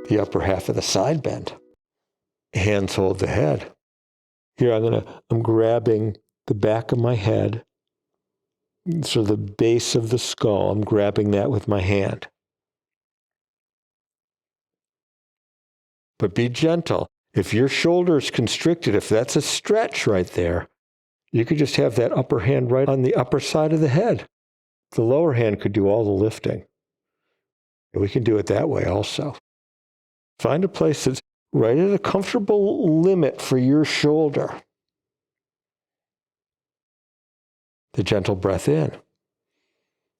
the upper half of the side bend. Hands hold the head. Here I'm grabbing the back of my head, so the base of the skull, I'm grabbing that with my hand. But be gentle. If your shoulder is constricted, if that's a stretch right there, you could just have that upper hand right on the upper side of the head. The lower hand could do all the lifting. We can do it that way also. Find a place that's right at a comfortable limit for your shoulder. The gentle breath in.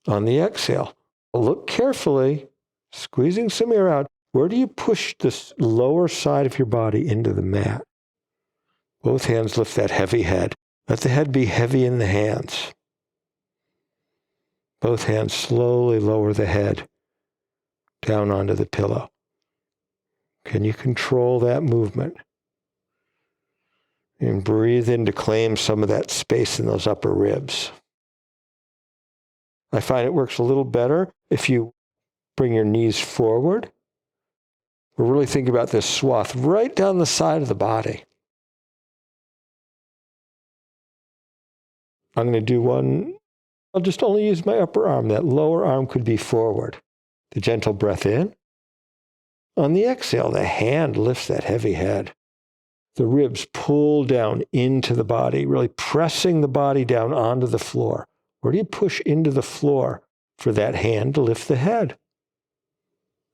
On the exhale, look carefully, squeezing some air out. Where do you push this lower side of your body into the mat? Both hands lift that heavy head. Let the head be heavy in the hands. Both hands slowly lower the head down onto the pillow. Can you control that movement? And breathe in to claim some of that space in those upper ribs. I find it works a little better if you bring your knees forward. We're really thinking about this swath right down the side of the body. I'm going to do one. I'll just only use my upper arm. That lower arm could be forward. The gentle breath in. On the exhale, the hand lifts that heavy head. The ribs pull down into the body, really pressing the body down onto the floor. Where do you push into the floor for that hand to lift the head?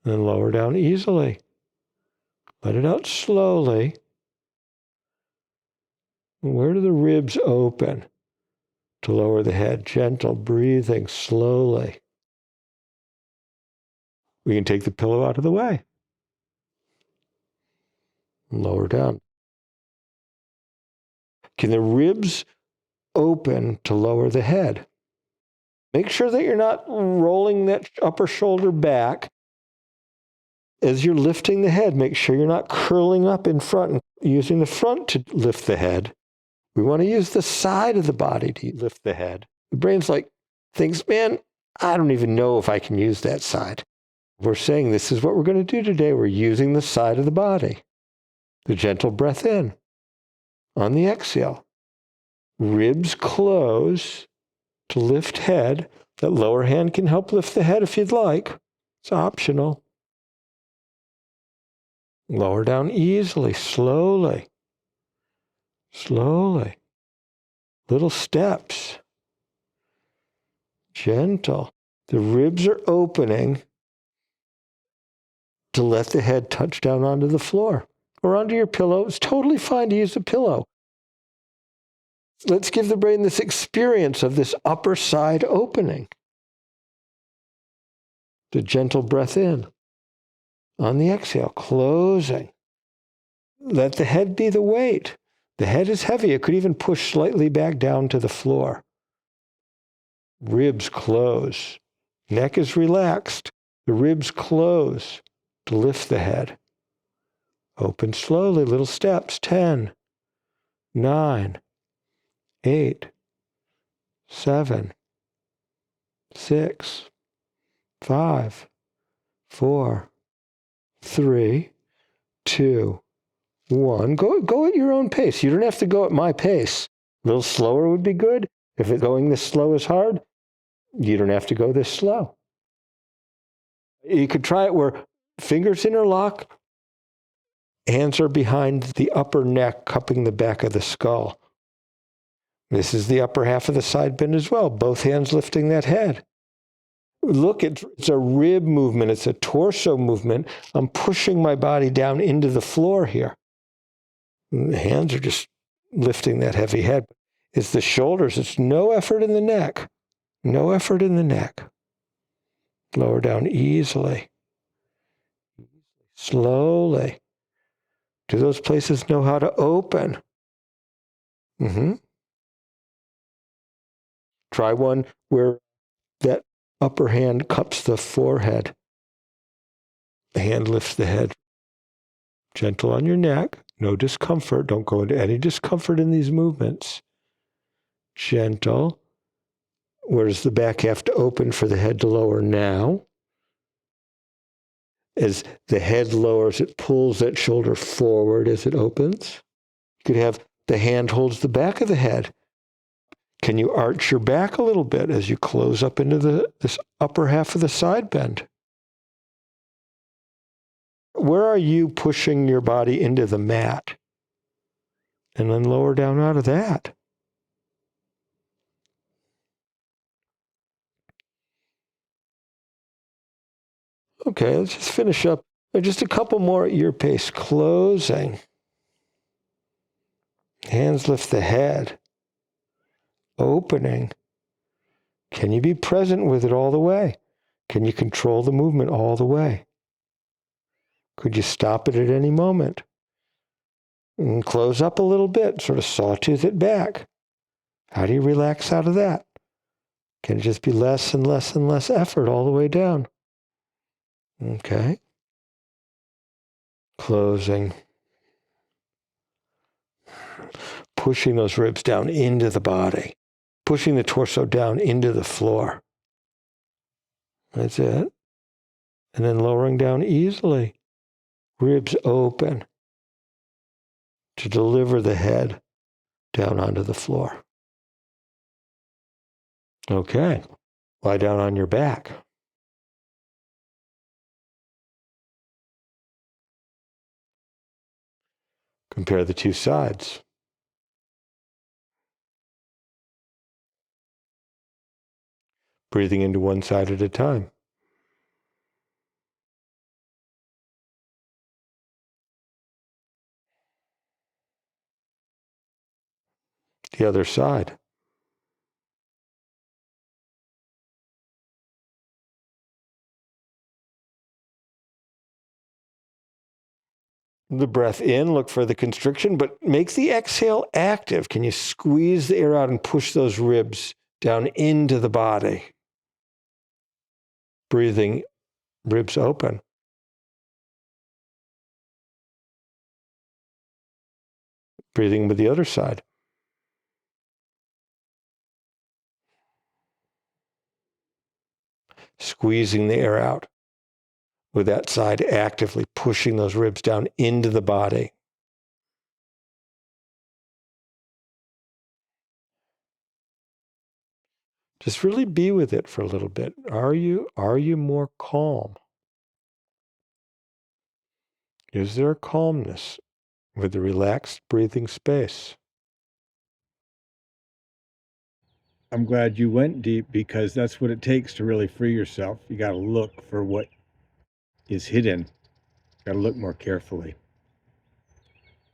And lower down easily. Let it out slowly. Where do the ribs open to lower the head? Gentle breathing slowly. We can take the pillow out of the way. Lower down. Can the ribs open to lower the head? Make sure that you're not rolling that upper shoulder back. As you're lifting the head, make sure you're not curling up in front and using the front to lift the head. We want to use the side of the body to lift the head. The brain's thinks, man, I don't even know if I can use that side. We're saying this is what we're going to do today. We're using the side of the body. The gentle breath in. On the exhale, ribs close to lift head. That lower hand can help lift the head if you'd like. It's optional. Lower down easily, slowly. Slowly. Little steps. Gentle. The ribs are opening to let the head touch down onto the floor or onto your pillow. It's totally fine to use a pillow. Let's give the brain this experience of this upper side opening. The gentle breath in. On the exhale, closing. Let the head be the weight. The head is heavy. It could even push slightly back down to the floor. Ribs close. Neck is relaxed. The ribs close to lift the head. Open slowly, little steps. 10, 9, 8, 7, 6, 5, 4, 3, 2, 1. Go at your own pace. You don't have to go at my pace. A little slower would be good. If going this slow is hard, you don't have to go this slow. You could try it where fingers interlock, hands are behind the upper neck, cupping the back of the skull. This is the upper half of the side bend as well. Both hands lifting that head. Look, it's a rib movement. It's a torso movement. I'm pushing my body down into the floor here. And the hands are just lifting that heavy head. It's the shoulders. It's no effort in the neck. No effort in the neck. Lower down easily. Slowly. Do those places know how to open? Try one where that upper hand cups the forehead. The hand lifts the head. Gentle on your neck. No discomfort. Don't go into any discomfort in these movements. Gentle. Where does the back have to open for the head to lower now? As the head lowers, it pulls that shoulder forward as it opens. You could have the hand holds the back of the head. Can you arch your back a little bit as you close up into this upper half of the side bend? Where are you pushing your body into the mat? And then lower down out of that. Okay, let's just finish up. Just a couple more at your pace. Closing. Hands lift the head. Opening. Can you be present with it all the way? Can you control the movement all the way? Could you stop it at any moment? And close up a little bit, sort of sawtooth it back. How do you relax out of that? Can it just be less and less and less effort all the way down? Okay. Closing. Pushing those ribs down into the body. Pushing the torso down into the floor. That's it. And then lowering down easily. Ribs open to deliver the head down onto the floor. Okay. Lie down on your back. Compare the two sides. Breathing into one side at a time. The other side. The breath in, look for the constriction, but make the exhale active. Can you squeeze the air out and push those ribs down into the body? Breathing, ribs open. Breathing with the other side. Squeezing the air out with that side actively pushing those ribs down into the body. Just really be with it for a little bit. Are you more calm? Is there a calmness with the relaxed breathing space? I'm glad you went deep because that's what it takes to really free yourself. You got to look for what is hidden. Got to look more carefully.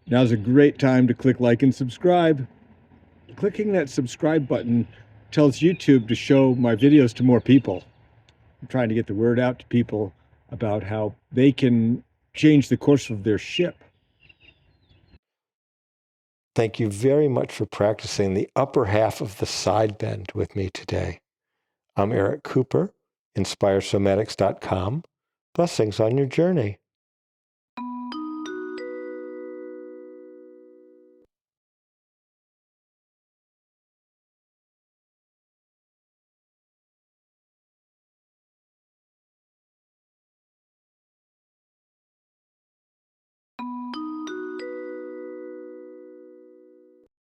Now's a great time to click like and subscribe. Clicking that subscribe button tells YouTube to show my videos to more people. I'm trying to get the word out to people about how they can change the course of their ship. Thank you very much for practicing the upper half of the side bend with me today. I'm Eric Cooper, InspireSomatics.com. Blessings on your journey.